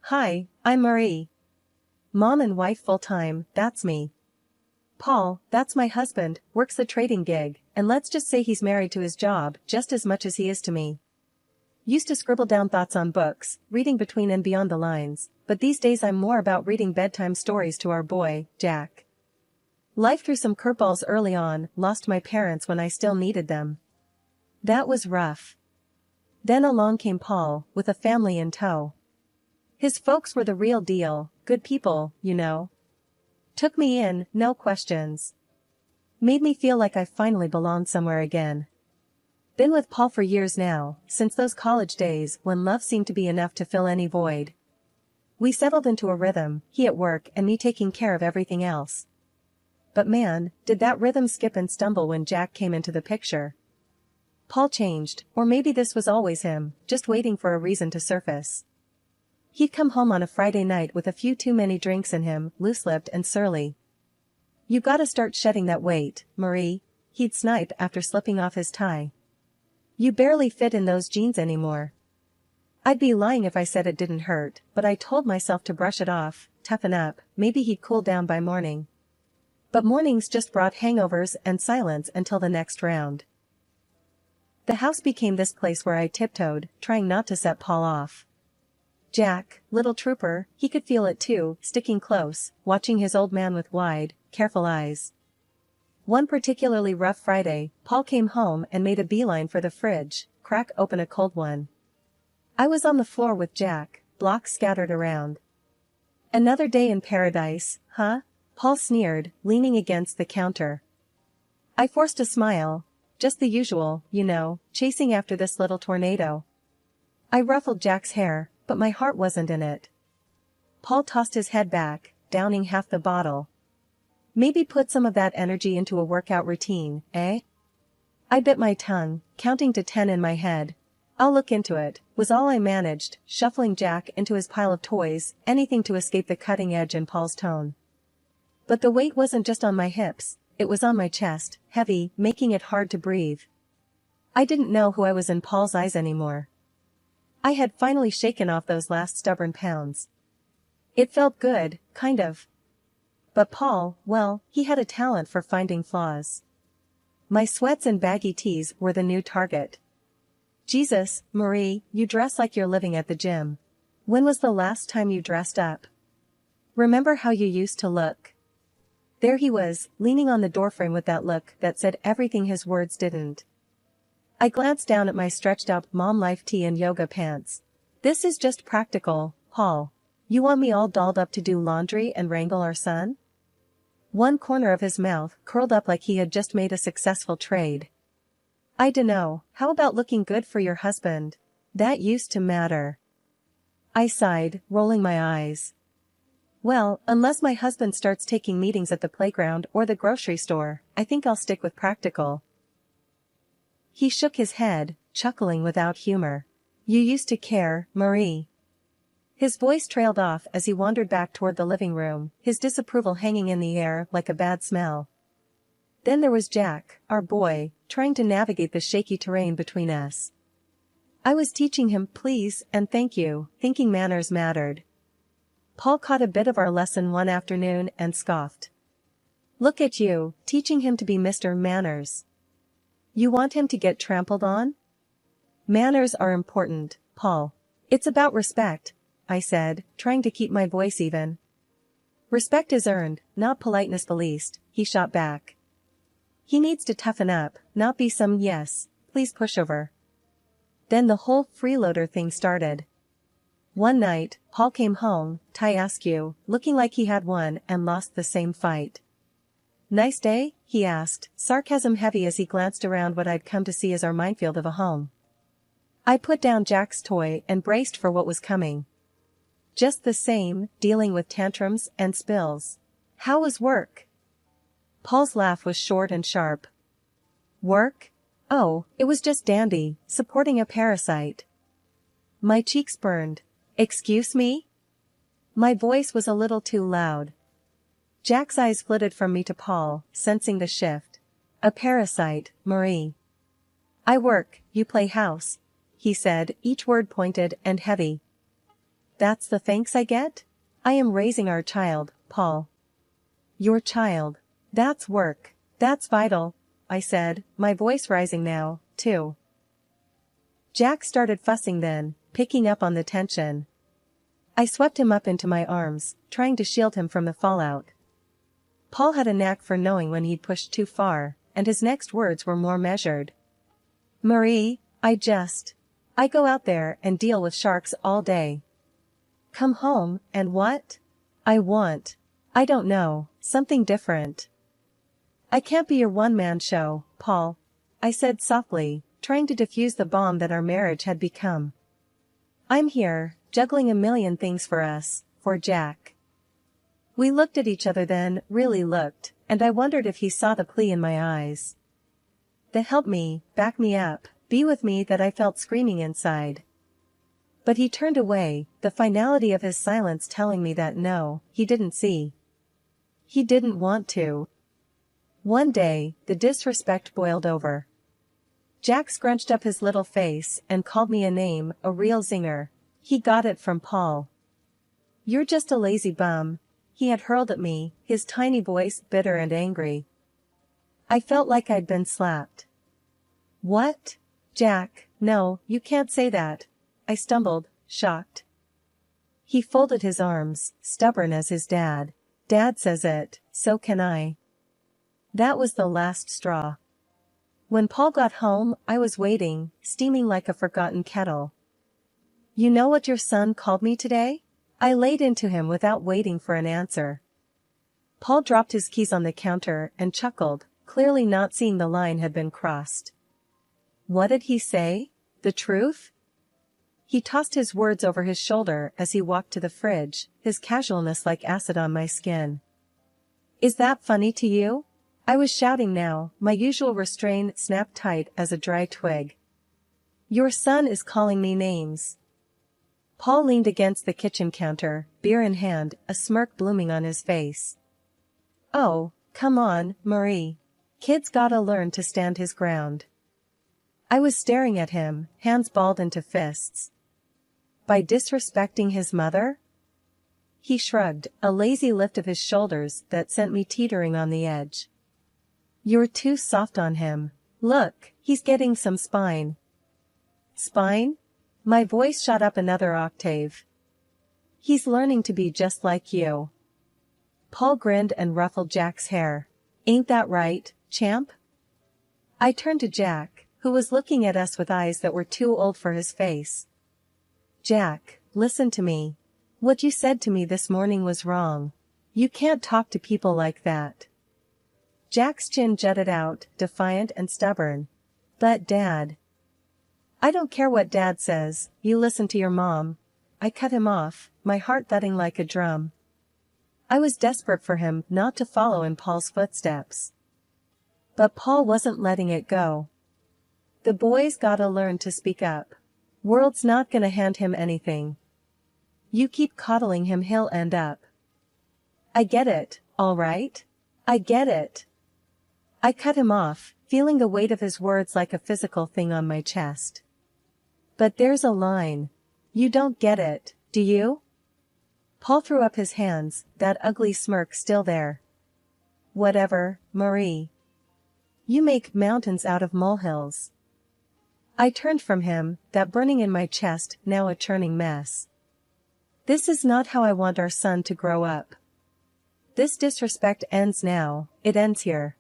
Hi, I'm Marie. Mom and wife full-time, that's me. Paul, that's my husband, works a trading gig, and let's just say he's married to his job just as much as he is to me. Used to scribble down thoughts on books, reading between and beyond the lines, but these days I'm more about reading bedtime stories to our boy, Jack. Life threw some curveballs early on, lost my parents when I still needed them. That was rough. Then along came Paul, with a family in tow. His folks were the real deal, good people, you know. Took me in, no questions. Made me feel like I finally belonged somewhere again. Been with Paul for years now, since those college days when love seemed to be enough to fill any void. We settled into a rhythm, he at work and me taking care of everything else. But man, did that rhythm skip and stumble when Jack came into the picture. Paul changed, or maybe this was always him, just waiting for a reason to surface. He'd come home on a Friday night with a few too many drinks in him, loose-lipped and surly. "You gotta start shedding that weight, Marie," he'd snipe after slipping off his tie. "You barely fit in those jeans anymore." I'd be lying if I said it didn't hurt, but I told myself to brush it off, toughen up, maybe he'd cool down by morning. But mornings just brought hangovers and silence until the next round. The house became this place where I tiptoed, trying not to set Paul off. Jack, little trooper, he could feel it too, sticking close, watching his old man with wide, careful eyes. One particularly rough Friday, Paul came home and made a beeline for the fridge, crack open a cold one. I was on the floor with Jack, blocks scattered around. "Another day in paradise, huh?" Paul sneered, leaning against the counter. I forced a smile. Just the usual, you know, chasing after this little tornado. I ruffled Jack's hair, but my heart wasn't in it. Paul tossed his head back, downing half the bottle. "Maybe put some of that energy into a workout routine, eh?" I bit my tongue, counting to 10 in my head. "I'll look into it," was all I managed, shuffling Jack into his pile of toys, anything to escape the cutting edge in Paul's tone. But the weight wasn't just on my hips, it was on my chest, heavy, making it hard to breathe. I didn't know who I was in Paul's eyes anymore. I had finally shaken off those last stubborn pounds. It felt good, kind of. But Paul, well, he had a talent for finding flaws. My sweats and baggy tees were the new target. "Jesus, Marie, you dress like you're living at the gym. When was the last time you dressed up? Remember how you used to look?" There he was, leaning on the doorframe with that look that said everything his words didn't. I glanced down at my stretched-out mom life tee and yoga pants. "This is just practical, Paul. You want me all dolled up to do laundry and wrangle our son?" One corner of his mouth curled up like he had just made a successful trade. "I dunno, how about looking good for your husband? That used to matter." I sighed, rolling my eyes. "Well, unless my husband starts taking meetings at the playground or the grocery store, I think I'll stick with practical." He shook his head, chuckling without humor. "You used to care, Marie." His voice trailed off as he wandered back toward the living room, his disapproval hanging in the air like a bad smell. Then there was Jack, our boy, trying to navigate the shaky terrain between us. I was teaching him please and thank you, thinking manners mattered. Paul caught a bit of our lesson one afternoon and scoffed. "Look at you, teaching him to be Mr. Manners. You want him to get trampled on?" "Manners are important, Paul. It's about respect," I said, trying to keep my voice even. "Respect is earned, not politeness the least," he shot back. "He needs to toughen up, not be some yes, please pushover." Then the whole freeloader thing started. One night, Paul came home, tie askew, looking like he had won and lost the same fight. "Nice day?" he asked, sarcasm heavy as he glanced around what I'd come to see as our minefield of a home. I put down Jack's toy and braced for what was coming. "Just the same, dealing with tantrums and spills. How was work?" Paul's laugh was short and sharp. "Work? Oh, it was just dandy, supporting a parasite." My cheeks burned. "Excuse me?" My voice was a little too loud. Jack's eyes flitted from me to Paul, sensing the shift. "A parasite, Marie." "I work, you play house," he said, each word pointed and heavy. That's the thanks I get? I am raising our child, Paul. Your child. That's work. That's vital, I said, my voice rising now, too. Jack started fussing then, picking up on the tension. I swept him up into my arms, trying to shield him from the fallout. Paul had a knack for knowing when he'd pushed too far, and his next words were more measured. Marie, I go out there and deal with sharks all day. Come home, and what? I don't know, something different. I can't be your one-man show, Paul, I said softly, trying to defuse the bomb that our marriage had become. I'm here, juggling a million things for us, for Jack. We looked at each other then, really looked, and I wondered if he saw the plea in my eyes. The help me, back me up, be with me that I felt screaming inside. But he turned away, the finality of his silence telling me that no, he didn't see. He didn't want to. One day, the disrespect boiled over. Jack scrunched up his little face and called me a name, a real zinger. He got it from Paul. You're just a lazy bum, he had hurled at me, his tiny voice bitter and angry. I felt like I'd been slapped. What? Jack, no, you can't say that, I stumbled, shocked. He folded his arms, stubborn as his dad. Dad says it, so can I. That was the last straw. When Paul got home, I was waiting, steaming like a forgotten kettle. You know what your son called me today? I laid into him without waiting for an answer. Paul dropped his keys on the counter and chuckled, clearly not seeing the line had been crossed. What did he say? The truth? He tossed his words over his shoulder as he walked to the fridge, his casualness like acid on my skin. Is that funny to you? I was shouting now, my usual restraint snapped tight as a dry twig. Your son is calling me names. Paul leaned against the kitchen counter, beer in hand, a smirk blooming on his face. Oh, come on, Marie. Kid's gotta learn to stand his ground. I was staring at him, hands balled into fists. By disrespecting his mother? He shrugged, a lazy lift of his shoulders that sent me teetering on the edge. You're too soft on him. Look, he's getting some spine. Spine? My voice shot up another octave. He's learning to be just like you. Paul grinned and ruffled Jack's hair. Ain't that right, champ? I turned to Jack, who was looking at us with eyes that were too old for his face. Jack, listen to me. What you said to me this morning was wrong. You can't talk to people like that. Jack's chin jutted out, defiant and stubborn. But Dad. I don't care what Dad says, you listen to your mom. I cut him off, my heart thudding like a drum. I was desperate for him not to follow in Paul's footsteps. But Paul wasn't letting it go. The boy's gotta learn to speak up. World's not gonna hand him anything. You keep coddling him, he'll end up. I get it, all right? I get it. I cut him off, feeling the weight of his words like a physical thing on my chest. But there's a line. You don't get it, do you? Paul threw up his hands, that ugly smirk still there. Whatever, Marie. You make mountains out of molehills. I turned from him, that burning in my chest now a churning mess. This is not how I want our son to grow up. This disrespect ends now, it ends here.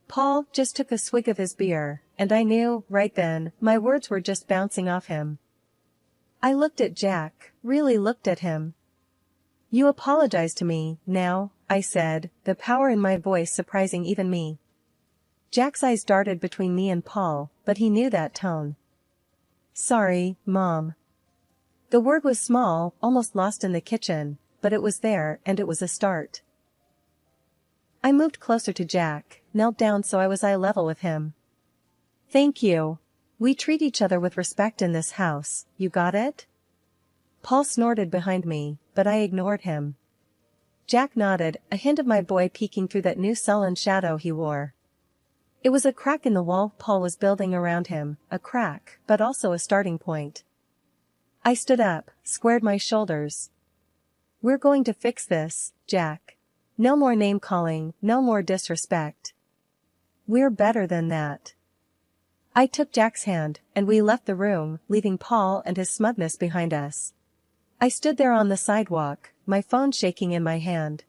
Paul just took a swig of his beer, and I knew, right then, my words were just bouncing off him. I looked at Jack, really looked at him. You apologize to me, now, I said, the power in my voice surprising even me. Jack's eyes darted between me and Paul, but he knew that tone. Sorry, Mom. The word was small, almost lost in the kitchen, but it was there and it was a start. I moved closer to Jack, knelt down so I was eye level with him. Thank you. We treat each other with respect in this house, you got it? Paul snorted behind me, but I ignored him. Jack nodded, a hint of my boy peeking through that new sullen shadow he wore. It was a crack in the wall Paul was building around him, a crack, but also a starting point. I stood up, squared my shoulders. We're going to fix this, Jack. No more name-calling, no more disrespect. We're better than that. I took Jack's hand, and we left the room, leaving Paul and his smugness behind us. I stood there on the sidewalk, my phone shaking in my hand.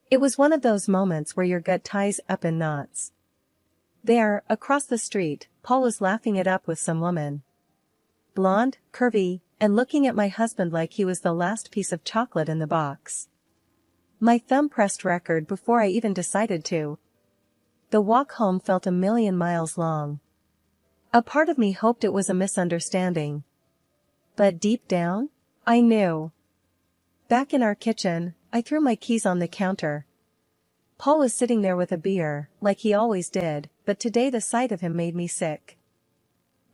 It was one of those moments where your gut ties up in knots. There, across the street, Paul was laughing it up with some woman. Blonde, curvy, and looking at my husband like he was the last piece of chocolate in the box. My thumb pressed record before I even decided to. The walk home felt a million miles long. A part of me hoped it was a misunderstanding. But deep down, I knew. Back in our kitchen, I threw my keys on the counter. Paul was sitting there with a beer, like he always did, but today the sight of him made me sick.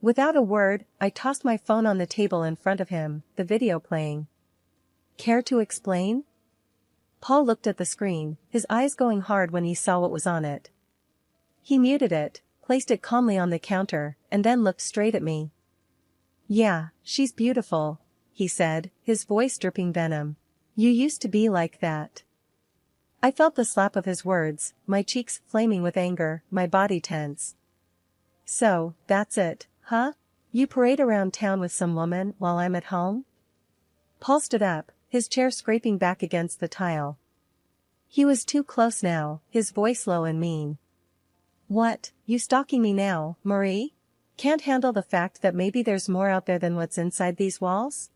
Without a word, I tossed my phone on the table in front of him, the video playing. Care to explain? Paul looked at the screen, his eyes going hard when he saw what was on it. He muted it, placed it calmly on the counter, and then looked straight at me. Yeah, she's beautiful, he said, his voice dripping venom. You used to be like that. I felt the slap of his words, my cheeks flaming with anger, my body tense. So, that's it, huh? You parade around town with some woman while I'm at home? Paul stood up, his chair scraping back against the tile. He was too close now, his voice low and mean. What, you stalking me now, Marie? Can't handle the fact that maybe there's more out there than what's inside these walls?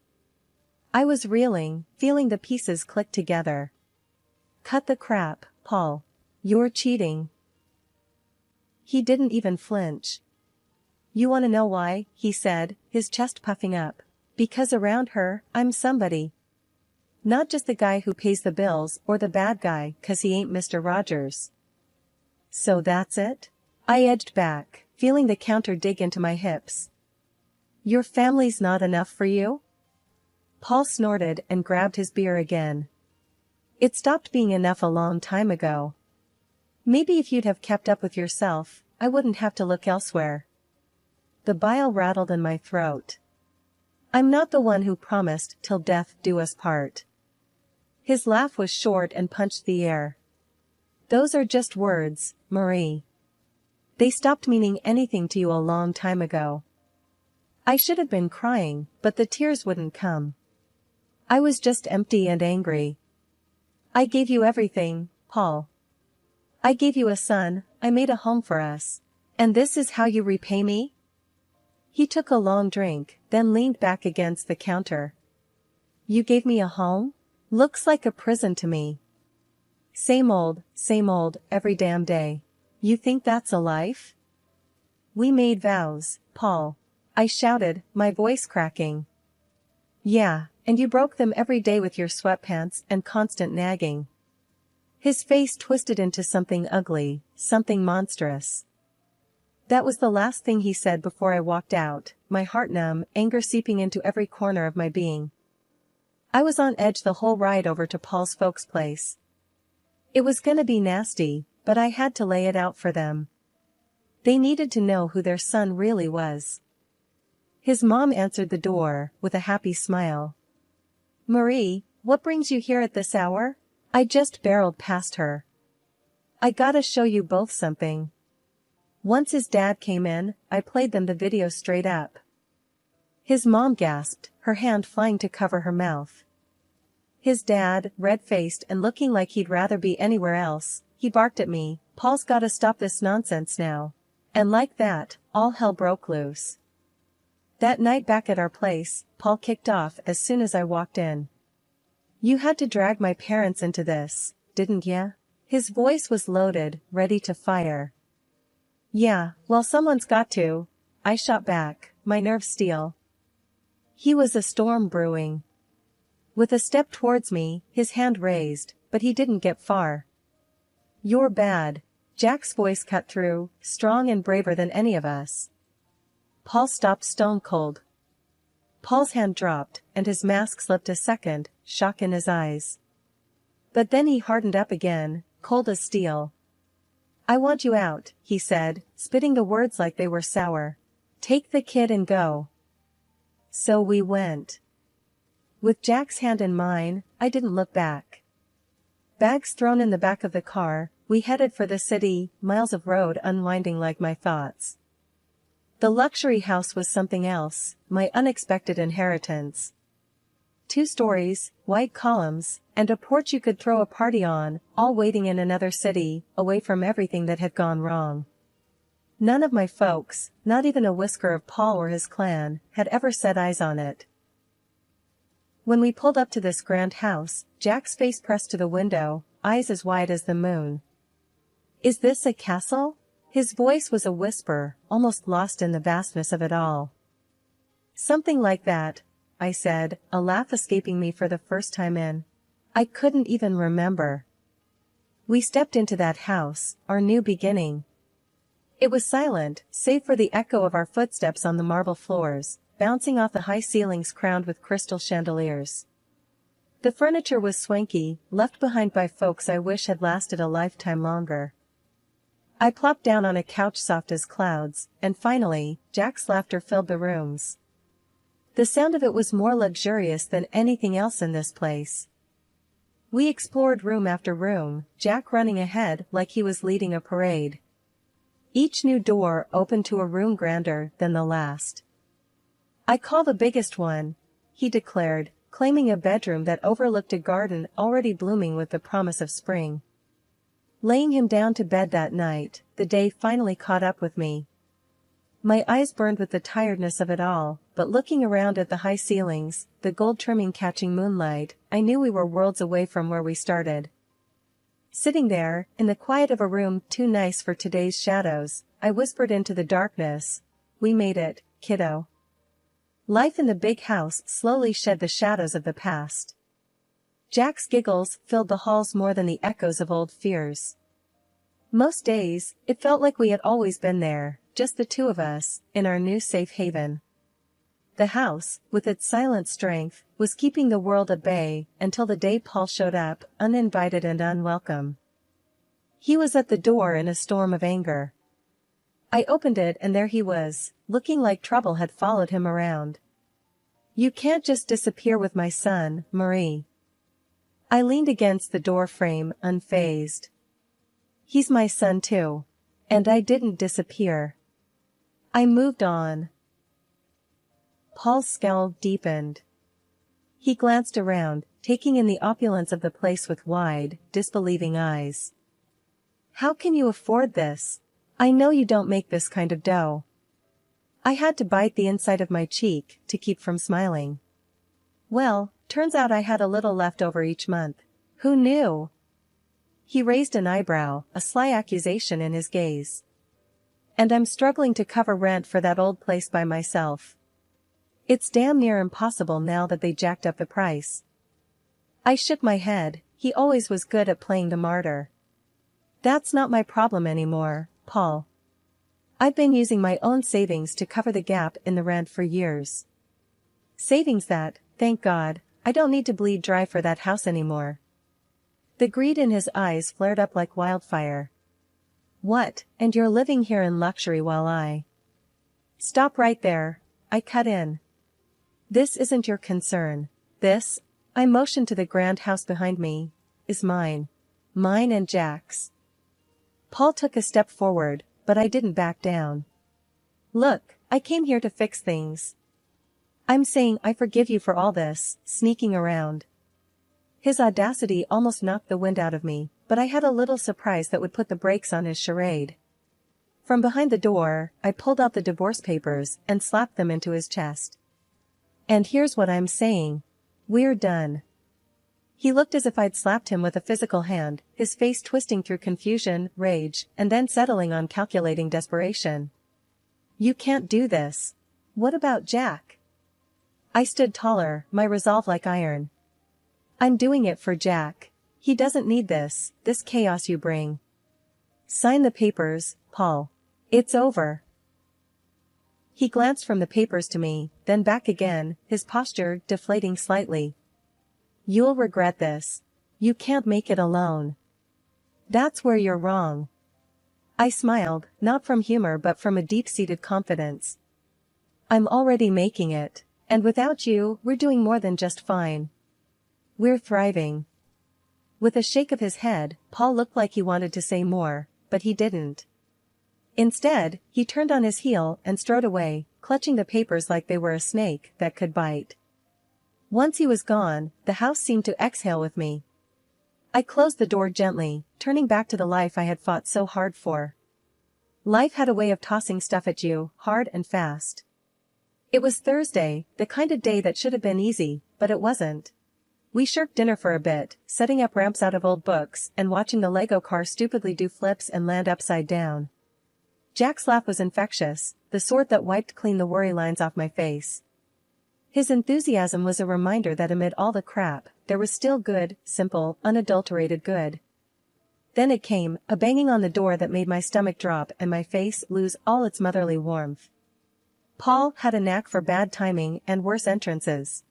I was reeling, feeling the pieces click together. Cut the crap, Paul. You're cheating. He didn't even flinch. You want to know why, he said, his chest puffing up. Because around her, I'm somebody. Not just the guy who pays the bills or the bad guy 'cause he ain't Mr. Rogers. So that's it? I edged back, feeling the counter dig into my hips. Your family's not enough for you? Paul snorted and grabbed his beer again. It stopped being enough a long time ago. Maybe if you'd have kept up with yourself, I wouldn't have to look elsewhere. The bile rattled in my throat. I'm not the one who promised till death do us part. His laugh was short and punched the air. Those are just words, Marie. They stopped meaning anything to you a long time ago. I should have been crying, but the tears wouldn't come. I was just empty and angry. I gave you everything, Paul. I gave you a son, I made a home for us. And this is how you repay me? He took a long drink, then leaned back against the counter. You gave me a home? Looks like a prison to me. Same old, every damn day. You think that's a life? We made vows, Paul. I shouted, my voice cracking. Yeah, and you broke them every day with your sweatpants and constant nagging. His face twisted into something ugly, something monstrous. That was the last thing he said before I walked out, my heart numb, anger seeping into every corner of my being. I was on edge the whole ride over to Paul's folks' place. It was gonna be nasty, but I had to lay it out for them. They needed to know who their son really was. His mom answered the door, with a happy smile. Marie, what brings you here at this hour? I just barreled past her. I gotta show you both something. Once his dad came in, I played them the video straight up. His mom gasped, her hand flying to cover her mouth. His dad, red-faced and looking like he'd rather be anywhere else, he barked at me, Paul's gotta stop this nonsense now. And like that, all hell broke loose. That night back at our place, Paul kicked off as soon as I walked in. You had to drag my parents into this, didn't ya? His voice was loaded, ready to fire. Yeah, well someone's got to, I shot back, my nerves steel. He was a storm brewing. With a step towards me, his hand raised, but he didn't get far. You're bad, Jack's voice cut through, strong and braver than any of us. Paul stopped stone cold. Paul's hand dropped, and his mask slipped a second, shock in his eyes. But then he hardened up again, cold as steel. I want you out, he said, spitting the words like they were sour. Take the kid and go. So we went. With Jack's hand in mine, I didn't look back. Bags thrown in the back of the car, we headed for the city, miles of road unwinding like my thoughts. The luxury house was something else, my unexpected inheritance. 2 stories, white columns, and a porch you could throw a party on, all waiting in another city, away from everything that had gone wrong. None of my folks, not even a whisker of Paul or his clan, had ever set eyes on it. When we pulled up to this grand house, Jack's face pressed to the window, eyes as wide as the moon. "Is this a castle?" His voice was a whisper, almost lost in the vastness of it all. "Something like that," I said, a laugh escaping me for the first time in. I couldn't even remember. We stepped into that house, our new beginning. It was silent, save for the echo of our footsteps on the marble floors, bouncing off the high ceilings crowned with crystal chandeliers. The furniture was swanky, left behind by folks I wish had lasted a lifetime longer. I plopped down on a couch soft as clouds, and finally, Jack's laughter filled the rooms. The sound of it was more luxurious than anything else in this place. We explored room after room, Jack running ahead like he was leading a parade. Each new door opened to a room grander than the last. "I call the biggest one," he declared, claiming a bedroom that overlooked a garden already blooming with the promise of spring. Laying him down to bed that night, the day finally caught up with me. My eyes burned with the tiredness of it all, but looking around at the high ceilings, the gold trimming catching moonlight, I knew we were worlds away from where we started. Sitting there, in the quiet of a room too nice for today's shadows, I whispered into the darkness, "We made it, kiddo." Life in the big house slowly shed the shadows of the past. Jack's giggles filled the halls more than the echoes of old fears. Most days, it felt like we had always been there, just the 2 of us, in our new safe haven. The house, with its silent strength, was keeping the world at bay until the day Paul showed up, uninvited and unwelcome. He was at the door in a storm of anger. I opened it and there he was, looking like trouble had followed him around. "You can't just disappear with my son, Marie." I leaned against the door frame, unfazed. "He's my son too. And I didn't disappear. I moved on." Paul's scowl deepened. He glanced around, taking in the opulence of the place with wide, disbelieving eyes. "How can you afford this? I know you don't make this kind of dough." I had to bite the inside of my cheek to keep from smiling. "Well, turns out I had a little left over each month. Who knew?" He raised an eyebrow, a sly accusation in his gaze. "And I'm struggling to cover rent for that old place by myself. It's damn near impossible now that they jacked up the price." I shook my head. He always was good at playing the martyr. "That's not my problem anymore, Paul. I've been using my own savings to cover the gap in the rent for years. Savings that, thank God, I don't need to bleed dry for that house anymore." The greed in his eyes flared up like wildfire. "What, and you're living here in luxury while I—" "Stop right there," I cut in. "This isn't your concern. This," I motioned to the grand house behind me, "is mine. Mine and Jack's." Paul took a step forward, but I didn't back down. "Look, I came here to fix things. I'm saying I forgive you for all this, sneaking around." His audacity almost knocked the wind out of me, but I had a little surprise that would put the brakes on his charade. From behind the door, I pulled out the divorce papers and slapped them into his chest. "And here's what I'm saying. We're done." He looked as if I'd slapped him with a physical hand, his face twisting through confusion, rage, and then settling on calculating desperation. "You can't do this. What about Jack?" I stood taller, my resolve like iron. "I'm doing it for Jack. He doesn't need this chaos you bring. Sign the papers, Paul. It's over." He glanced from the papers to me, then back again, his posture deflating slightly. "You'll regret this. You can't make it alone." "That's where you're wrong." I smiled, not from humor but from a deep-seated confidence. "I'm already making it, And without you, we're doing more than just fine. We're thriving. With a shake of his head, Paul looked like he wanted to say more, but he didn't. Instead, he turned on his heel and strode away, clutching the papers like they were a snake that could bite. Once he was gone, the house seemed to exhale with me. I closed the door gently, turning back to the life I had fought so hard for. Life had a way of tossing stuff at you, hard and fast. It was Thursday, the kind of day that should have been easy, but it wasn't. We shirked dinner for a bit, setting up ramps out of old books and watching the Lego car stupidly do flips and land upside down. Jack's laugh was infectious, the sort that wiped clean the worry lines off my face. His enthusiasm was a reminder that amid all the crap, there was still good, simple, unadulterated good. Then it came, a banging on the door that made my stomach drop and my face lose all its motherly warmth. Paul had a knack for bad timing and worse entrances.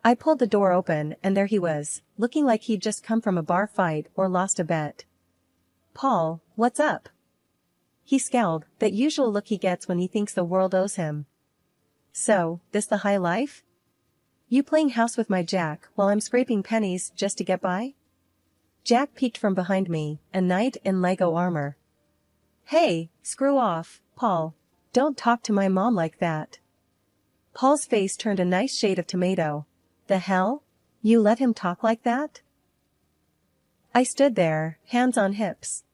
I pulled the door open and there he was, looking like he'd just come from a bar fight or lost a bet. "Paul, what's up?" He scowled, that usual look he gets when he thinks the world owes him. "So, this the high life? You playing house with my Jack while I'm scraping pennies just to get by?" Jack peeked from behind me, a knight in Lego armor. "Hey, screw off, Paul. Don't talk to my mom like that." Paul's face turned a nice shade of tomato. "The hell? You let him talk like that?" I stood there, hands on hips.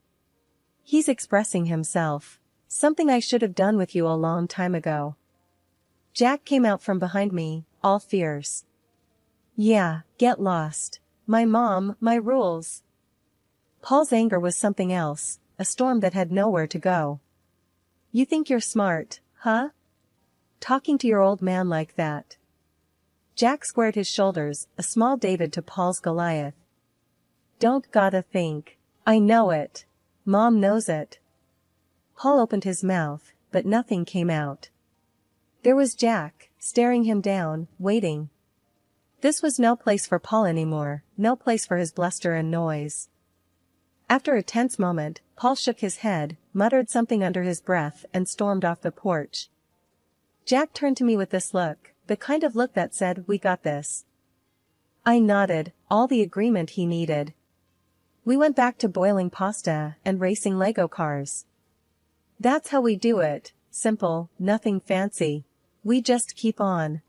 "He's expressing himself. Something I should have done with you a long time ago." Jack came out from behind me, all fierce. "Yeah, get lost. My mom, my rules." Paul's anger was something else, a storm that had nowhere to go. "You think you're smart, huh? Talking to your old man like that." Jack squared his shoulders, a small David to Paul's Goliath. "Don't gotta think. I know it. Mom knows it." Paul opened his mouth, but nothing came out. There was Jack, staring him down, waiting. This was no place for Paul anymore, no place for his bluster and noise. After a tense moment, Paul shook his head, muttered something under his breath and stormed off the porch. Jack turned to me with this look, the kind of look that said, "We got this." I nodded, all the agreement he needed. We went back to boiling pasta and racing Lego cars. That's how we do it, simple, nothing fancy. We just keep on.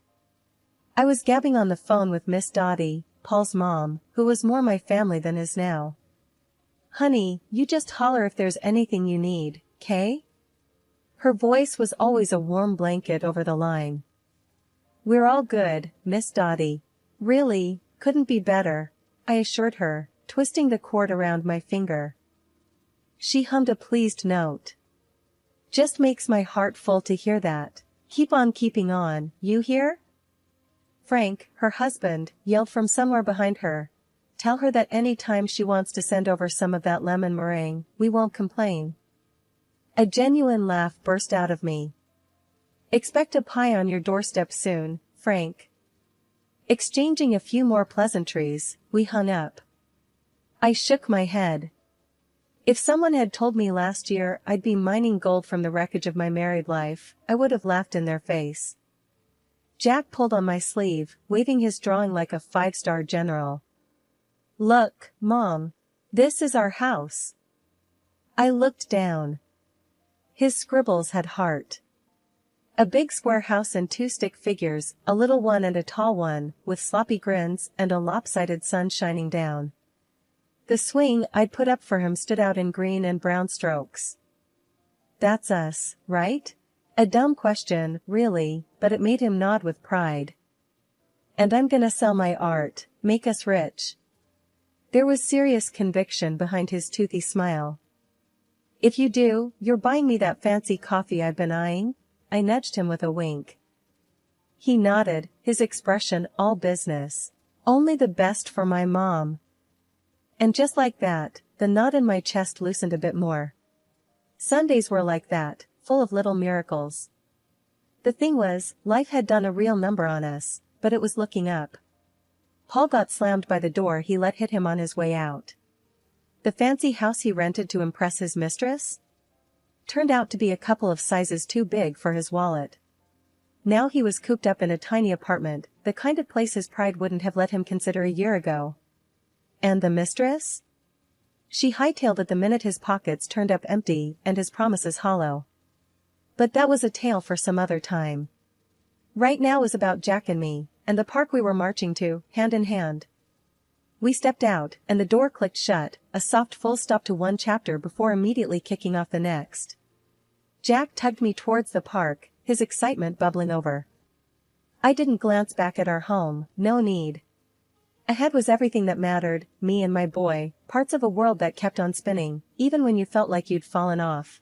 I was gabbing on the phone with Miss Dottie, Paul's mom, who was more my family than is now. "Honey, you just holler if there's anything you need, 'kay?" Her voice was always a warm blanket over the line. "We're all good, Miss Dottie. Really, couldn't be better," I assured her, twisting the cord around my finger. She hummed a pleased note. "Just makes my heart full to hear that. Keep on keeping on, you hear?" Frank, her husband, yelled from somewhere behind her. "Tell her that any time she wants to send over some of that lemon meringue, we won't complain." A genuine laugh burst out of me. "Expect a pie on your doorstep soon, Frank." Exchanging a few more pleasantries, we hung up. I shook my head. If someone had told me last year I'd be mining gold from the wreckage of my married life, I would have laughed in their face. Jack pulled on my sleeve, waving his drawing like a 5-star general. "Look, Mom. This is our house." I looked down. His scribbles had heart. A big square house and 2 stick figures, a little one and a tall one, with sloppy grins and a lopsided sun shining down. The swing I'd put up for him stood out in green and brown strokes. "That's us, right?" A dumb question, really, but it made him nod with pride. "And I'm gonna sell my art, make us rich." There was serious conviction behind his toothy smile. "If you do, you're buying me that fancy coffee I've been eyeing?" I nudged him with a wink. He nodded, his expression all business. "Only the best for my mom." And just like that, the knot in my chest loosened a bit more. Sundays were like that, full of little miracles. The thing was, life had done a real number on us, but it was looking up. Paul got slammed by the door he let hit him on his way out. The fancy house he rented to impress his mistress? Turned out to be a couple of sizes too big for his wallet. Now he was cooped up in a tiny apartment, the kind of place his pride wouldn't have let him consider a year ago. And the mistress? She hightailed it the minute his pockets turned up empty and his promises hollow. But that was a tale for some other time. Right now was about Jack and me, and the park we were marching to, hand in hand. We stepped out, and the door clicked shut, a soft full stop to one chapter before immediately kicking off the next. Jack tugged me towards the park, his excitement bubbling over. I didn't glance back at our home, no need. Ahead was everything that mattered, me and my boy, parts of a world that kept on spinning, even when you felt like you'd fallen off.